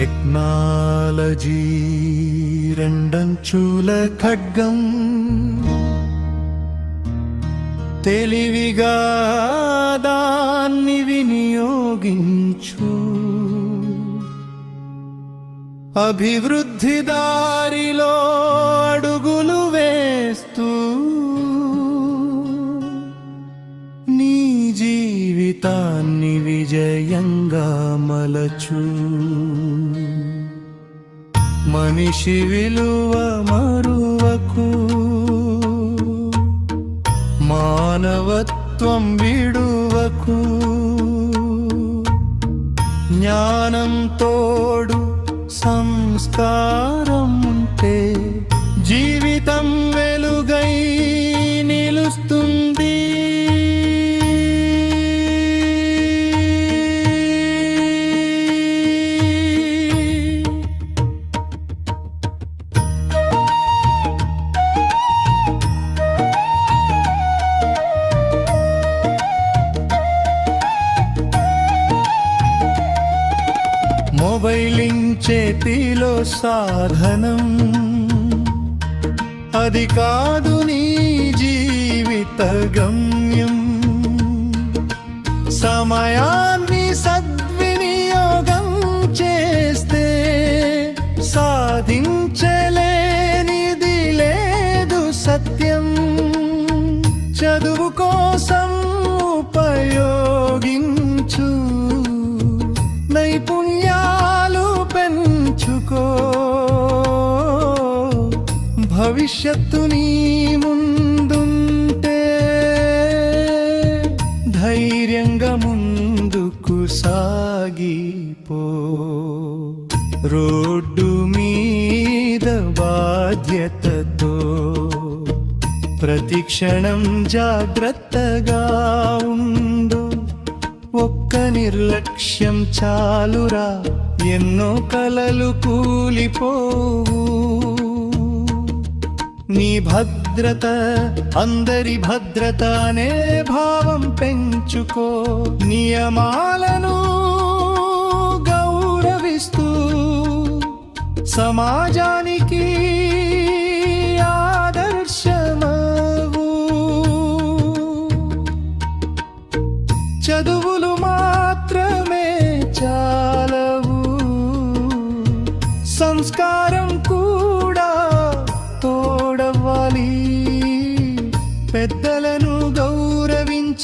Technology రెండంచుల ఖడ్గం, తెలివిగా దాన్ని వినియోగించు. అభివృద్ధి దారిలో అడుగులు వేస్తూ నీ జీవితాన్ని విజయంగా మలచు. మనిషి విలువ మరువకు, మానవత్వం విడువకు. జ్ఞానం తోడు సంస్కారం ఉంటే జీవితం వెలుగై నిలుస్తుంది. మొబైలింగ్ చేతిలో సాధనం, అది కాదు నీ జీవిత గమ్యం. సమయాన్ని సద్వినియోగం చేస్తే సాధించలేనిది లేదు సత్యం. చదువు కోసం ఉపయోగించు, నైపుణ్యాలు పెంచుకో. భవిష్యత్తు నీ ముందుంటే ధైర్యంగా ముందుకు సాగిపో. రోడ్డు మీద బాధ్యతతో ప్రతిక్షణం జాగ్రత్తగా ఉండు. ఒక్క నిర్లక్ష్యం చాలురా, ఎన్నో కలలు కూలిపోవు. నీ భద్రత అందరి భద్రత అనే భావం పెంచుకో. నియమాలను గౌరవిస్తూ సమాజానికి ఆదర్శమవు. చదువులు